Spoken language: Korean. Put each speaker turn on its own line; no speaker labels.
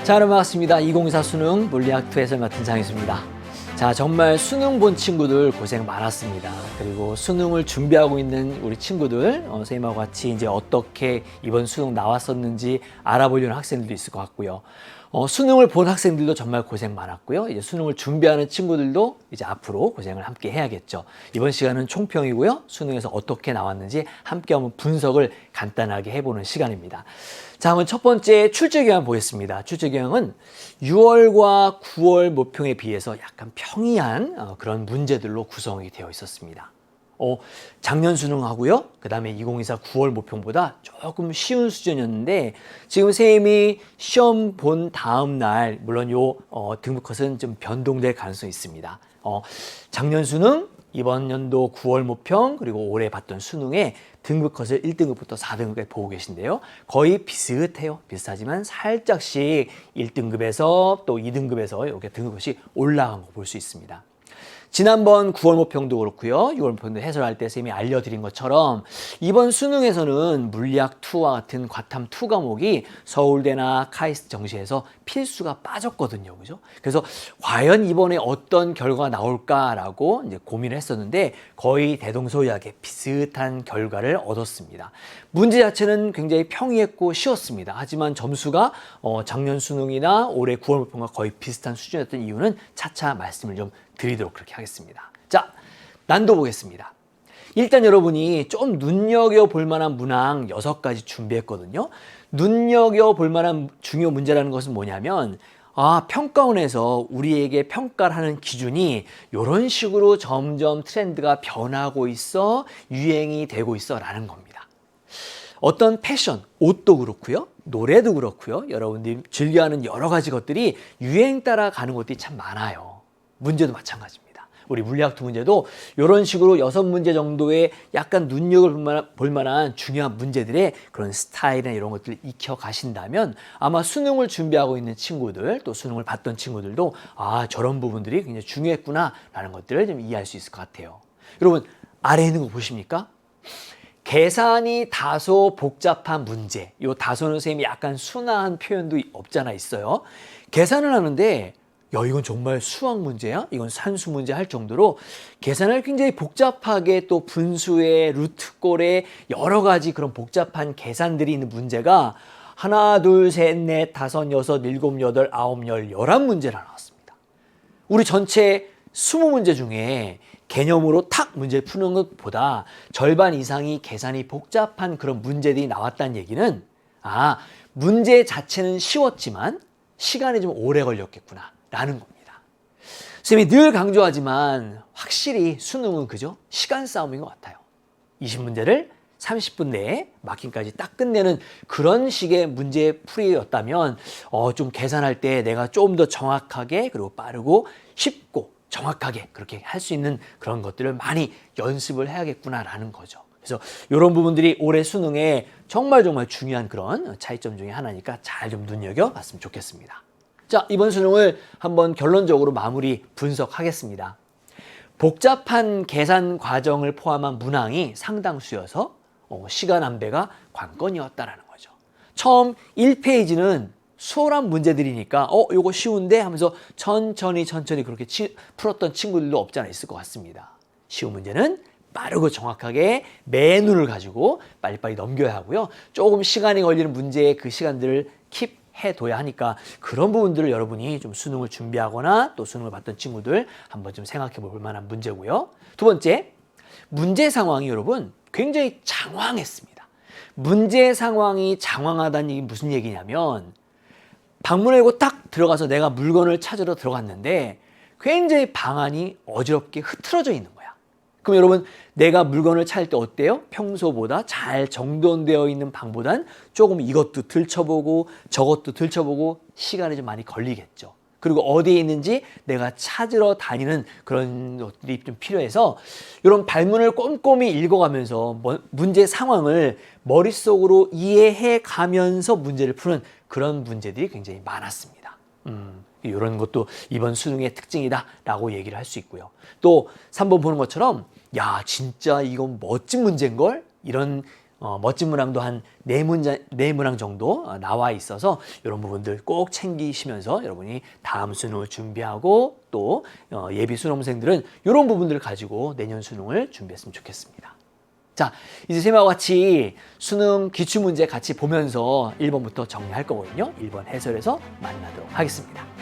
자, 여러분 반갑습니다. 2024 수능 물리학 2 해설 맡은 장희수입니다. 자, 정말 수능 본 친구들 고생 많았습니다. 그리고 수능을 준비하고 있는 우리 친구들, 선생님하고 같이 이제 어떻게 이번 수능 나왔었는지 알아보려는 학생들도 있을 것 같고요. 수능을 본 학생들도 정말 고생 많았고요. 이제 수능을 준비하는 친구들도 이제 앞으로 고생을 함께 해야겠죠. 이번 시간은 총평이고요. 수능에서 어떻게 나왔는지 함께 한번 분석을 간단하게 해보는 시간입니다. 자, 한번 첫 번째 출제교양 보겠습니다. 출제교양은 6월과 9월 모평에 비해서 약간 평이한 그런 문제들로 구성이 되어 있었습니다. 작년 수능하고요. 그 다음에 2024 9월 모평보다 조금 쉬운 수준이었는데 지금 선생님이 시험 본 다음 날 물론 등급 컷은 좀 변동될 가능성이 있습니다. 작년 수능, 이번 연도 9월 모평, 그리고 올해 봤던 수능의 등급 컷을 1등급부터 4등급까지 보고 계신데요. 거의 비슷해요. 비슷하지만 살짝씩 1등급에서 또 2등급에서 이렇게 등급 컷이 올라간 거 볼 수 있습니다. 지난번 9월 모평도 그렇고요. 6월 모평도 해설할 때 선생님이 알려드린 것처럼 이번 수능에서는 물리학 2와 같은 과탐 2 과목이 서울대나 카이스트 정시에서 필수가 빠졌거든요. 그죠? 그래서 과연 이번에 어떤 결과가 나올까라고 이제 고민을 했었는데 거의 대동소이하게 비슷한 결과를 얻었습니다. 문제 자체는 굉장히 평이했고 쉬웠습니다. 하지만 점수가 작년 수능이나 올해 9월 모평과 거의 비슷한 수준이었던 이유는 차차 말씀을 좀 드리도록 그렇게 하겠습니다. 자, 난도 보겠습니다. 일단 여러분이 좀 눈여겨볼 만한 문항 6가지 준비했거든요. 눈여겨볼 만한 중요 문제라는 것은 뭐냐면 평가원에서 우리에게 평가를 하는 기준이 이런 식으로 점점 트렌드가 변하고 있어, 유행이 되고 있어 라는 겁니다. 어떤 패션, 옷도 그렇고요. 노래도 그렇고요. 여러분들이 즐겨하는 여러 가지 것들이 유행 따라 가는 것들이 참 많아요. 문제도 마찬가지입니다. 우리 물리학 2 문제도 이런 식으로 6문제 정도의 약간 눈여겨볼 만한 중요한 문제들의 그런 스타일이나 이런 것들을 익혀가신다면 아마 수능을 준비하고 있는 친구들 또 수능을 봤던 친구들도 저런 부분들이 굉장히 중요했구나 라는 것들을 좀 이해할 수 있을 것 같아요. 여러분 아래에 있는 거 보십니까? 계산이 다소 복잡한 문제. 이 다소는 선생님이 약간 순화한 표현도 없잖아 있어요. 계산을 하는데 이건 정말 수학 문제야? 이건 산수 문제 할 정도로 계산을 굉장히 복잡하게 또 분수에 루트꼴에 여러 가지 그런 복잡한 계산들이 있는 문제가 하나, 둘, 셋, 넷, 다섯, 여섯, 일곱, 여덟, 아홉, 열, 11문제나 나왔습니다. 우리 전체 20문제 중에 개념으로 탁 문제를 푸는 것보다 절반 이상이 계산이 복잡한 그런 문제들이 나왔다는 얘기는 문제 자체는 쉬웠지만 시간이 좀 오래 걸렸겠구나 라는 겁니다. 선생님이 늘 강조하지만 확실히 수능은 그죠? 시간 싸움인 것 같아요. 20문제를 30분 내에 마킹까지 딱 끝내는 그런 식의 문제 풀이였다면 좀 계산할 때 내가 좀 더 정확하게 그리고 빠르고 쉽고 정확하게 그렇게 할 수 있는 그런 것들을 많이 연습을 해야겠구나라는 거죠. 그래서 이런 부분들이 올해 수능에 정말 중요한 그런 차이점 중에 하나니까 잘 좀 눈여겨봤으면 좋겠습니다. 자, 이번 수능을 한번 결론적으로 마무리 분석하겠습니다. 복잡한 계산 과정을 포함한 문항이 상당수여서 시간 안배가 관건이었다라는 거죠. 처음 1페이지는 수월한 문제들이니까 요거 쉬운데 하면서 천천히 그렇게 풀었던 친구들도 없지 않아 있을 것 같습니다. 쉬운 문제는 빠르고 정확하게 맨눈을 가지고 빨리빨리 넘겨야 하고요. 조금 시간이 걸리는 문제의 그 시간들을 해둬야 하니까 그런 부분들을 여러분이 좀 수능을 준비하거나 또 수능을 봤던 친구들 한번 좀 생각해 볼 만한 문제고요. 두 번째, 문제 상황이 여러분 굉장히 장황했습니다. 문제 상황이 장황하다는 얘기 무슨 얘기냐면 방문을 열고 딱 들어가서 내가 물건을 찾으러 들어갔는데 굉장히 방안이 어지럽게 흐트러져 있는 거야. 그럼 여러분 내가 물건을 찾을 때 어때요? 평소보다 잘 정돈되어 있는 방보단 조금 이것도 들춰보고 저것도 들춰보고 시간이 좀 많이 걸리겠죠. 그리고 어디에 있는지 내가 찾으러 다니는 그런 것들이 좀 필요해서 이런 발문을 꼼꼼히 읽어가면서 문제 상황을 머릿속으로 이해해 가면서 문제를 푸는 그런 문제들이 굉장히 많았습니다. 이런 것도 이번 수능의 특징이다라고 얘기를 할 수 있고요. 또 3번 보는 것처럼 야 진짜 이건 멋진 문제인걸? 이런 멋진 문항도 한 네 문항 정도 나와 있어서 이런 부분들 꼭 챙기시면서 여러분이 다음 수능을 준비하고 또 예비 수능생들은 이런 부분들을 가지고 내년 수능을 준비했으면 좋겠습니다. 자, 이제 쌤하고 같이 수능 기출문제 같이 보면서 1번부터 정리할 거거든요. 1번 해설에서 만나도록 하겠습니다.